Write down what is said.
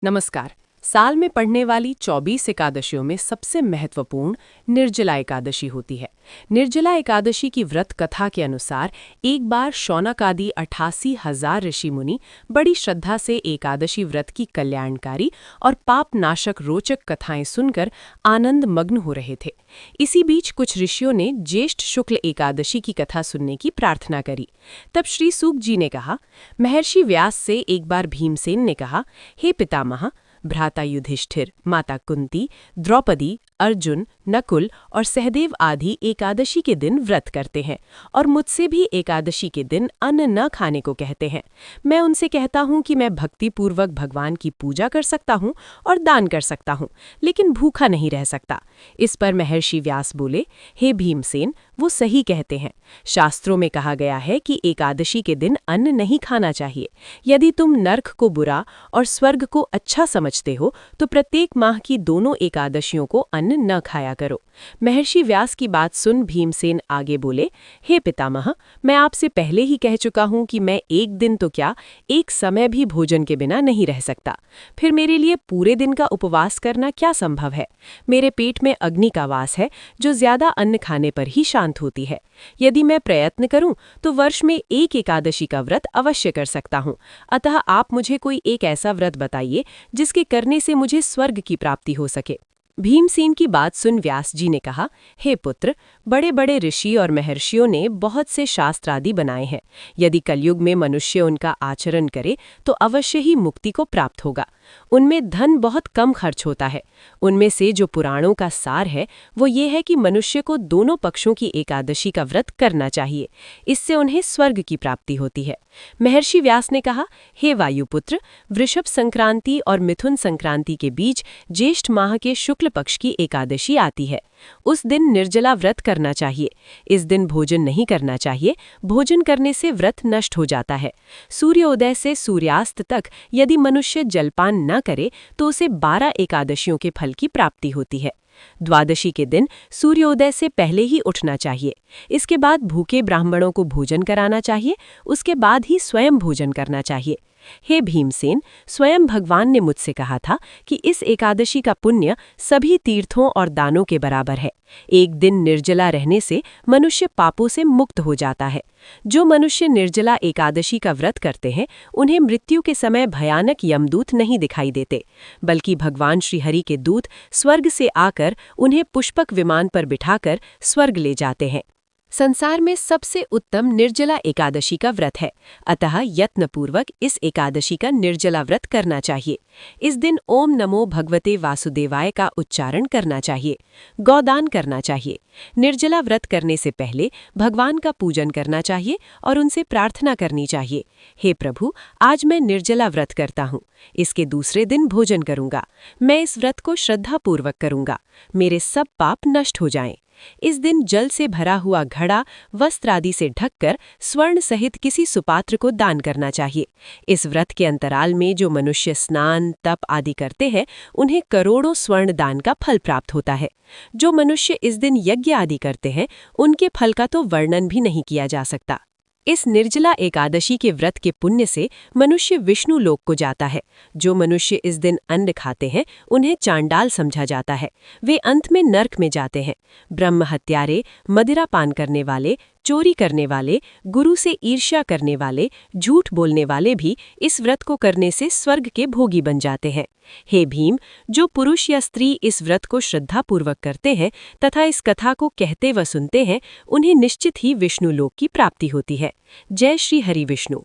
नमस्कार। साल में पढ़ने वाली 24 एकादशियों में सबसे महत्वपूर्ण निर्जला एकादशी होती है। निर्जला एकादशी की व्रत कथा के अनुसार एक बार शौनक आदि 88,000 ऋषि मुनि बड़ी श्रद्धा से एकादशी व्रत की कल्याणकारी और पाप नाशक रोचक कथाएं सुनकर आनंद मग्न हो रहे थे। इसी बीच कुछ ऋषियों ने ज्येष्ठ शुक्ल एकादशी की कथा सुनने की प्रार्थना करी। तब श्री सूक जी ने कहा, महर्षि व्यास से एक बार भीमसेन ने कहा, हे पितामह, भ्राता युधिष्ठिर, माता कुंती, द्रौपदी, अर्जुन, नकुल और सहदेव आदि एकादशी के दिन व्रत करते हैं और मुझसे भी एकादशी के दिन अन्न न खाने को कहते हैं। मैं उनसे कहता हूँ कि मैं भक्तिपूर्वक भगवान की पूजा कर सकता हूँ और दान कर सकता हूँ, लेकिन भूखा नहीं रह सकता। इस पर महर्षि व्यास बोले, हे भीमसेन, वो सही कहते हैं। शास्त्रों में कहा गया है कि एकादशी के दिन अन्न नहीं खाना चाहिए। यदि तुम नर्क को बुरा और स्वर्ग को अच्छा समझते हो तो प्रत्येक माह की दोनों एकादशियों को अन्न न खाया करो। महर्षि व्यास की बात सुन भीमसेन आगे बोले, हे पितामह, मैं आपसे पहले ही कह चुका हूँ कि मैं एक दिन तो क्या, एक समय भी भोजन के बिना नहीं रह सकता। फिर मेरे लिए पूरे दिन का उपवास करना क्या संभव है? मेरे पेट में अग्नि का वास है जो ज्यादा अन्न खाने पर ही शांत होती है। यदि मैं प्रयत्न करूं तो वर्ष में एक एकादशी का व्रत अवश्य कर सकता हूं। अतः आप मुझे कोई एक ऐसा व्रत बताइए जिसके करने से मुझे स्वर्ग की प्राप्ति हो सके। भीमसेन की बात सुन व्यास जी ने कहा, हे पुत्र, बड़े बड़े ऋषि और महर्षियों ने बहुत से शास्त्र आदि बनाए हैं। यदि कलयुग में मनुष्य उनका आचरण करे तो अवश्य ही मुक्ति को प्राप्त होगा। उनमें धन बहुत कम खर्च होता है। उनमें से जो पुराणों का सार है वो ये है कि मनुष्य को दोनों पक्षों की एकादशी का व्रत करना चाहिए। इससे उन्हें स्वर्ग की प्राप्ति होती है। महर्षि व्यास ने कहा, हे वायुपुत्र, वृषभ संक्रांति और मिथुन संक्रांति के बीच ज्येष्ठ माह के शुक्ल पक्ष की एकादशी आती है। उस दिन निर्जला व्रत करना चाहिए। इस दिन भोजन नहीं करना चाहिए। भोजन करने से व्रत नष्ट हो जाता है। सूर्योदय से सूर्यास्त तक यदि मनुष्य जलपान न करे तो उसे 12 एकादशियों के फल की प्राप्ति होती है। द्वादशी के दिन सूर्योदय से पहले ही उठना चाहिए। इसके बाद भूखे ब्राह्मणों को भोजन कराना चाहिए। उसके बाद ही स्वयं भोजन करना चाहिए। हे भीमसेन, स्वयं भगवान ने मुझसे कहा था कि इस एकादशी का पुण्य सभी तीर्थों और दानों के बराबर है। एक दिन निर्जला रहने से मनुष्य पापों से मुक्त हो जाता है। जो मनुष्य निर्जला एकादशी का व्रत करते हैं उन्हें मृत्यु के समय भयानक यमदूत नहीं दिखाई देते, बल्कि भगवान श्रीहरि के दूत स्वर्ग से आकर उन्हें पुष्पक विमान पर बिठाकर स्वर्ग ले जाते हैं। संसार में सबसे उत्तम निर्जला एकादशी का व्रत है, अतः यत्नपूर्वक इस एकादशी का निर्जला व्रत करना चाहिए। इस दिन ओम नमो भगवते वासुदेवाय का उच्चारण करना चाहिए। गौदान करना चाहिए। निर्जला व्रत करने से पहले भगवान का पूजन करना चाहिए और उनसे प्रार्थना करनी चाहिए, हे प्रभु, आज मैं निर्जला व्रत करता हूँ। इसके दूसरे दिन भोजन करूँगा। मैं इस व्रत को श्रद्धापूर्वक करूँगा। मेरे सब पाप नष्ट हो जाएं। इस दिन जल से भरा हुआ घड़ा वस्त्र आदि से ढककर स्वर्ण सहित किसी सुपात्र को दान करना चाहिए। इस व्रत के अंतराल में जो मनुष्य स्नान, तप आदि करते हैं उन्हें करोड़ों स्वर्ण दान का फल प्राप्त होता है। जो मनुष्य इस दिन यज्ञ आदि करते हैं उनके फल का तो वर्णन भी नहीं किया जा सकता। इस निर्जला एकादशी के व्रत के पुण्य से मनुष्य विष्णु लोक को जाता है। जो मनुष्य इस दिन अन्न खाते हैं उन्हें चांडाल समझा जाता है। वे अंत में नर्क में जाते हैं। ब्रह्म हत्यारे, मदिरा पान करने वाले, चोरी करने वाले, गुरु से ईर्ष्या करने वाले, झूठ बोलने वाले भी इस व्रत को करने से स्वर्ग के भोगी बन जाते हैं। हे भीम, जो पुरुष या स्त्री इस व्रत को श्रद्धापूर्वक करते हैं तथा इस कथा को कहते व सुनते हैं उन्हें निश्चित ही विष्णु लोक की प्राप्ति होती है। जय श्री हरि विष्णु।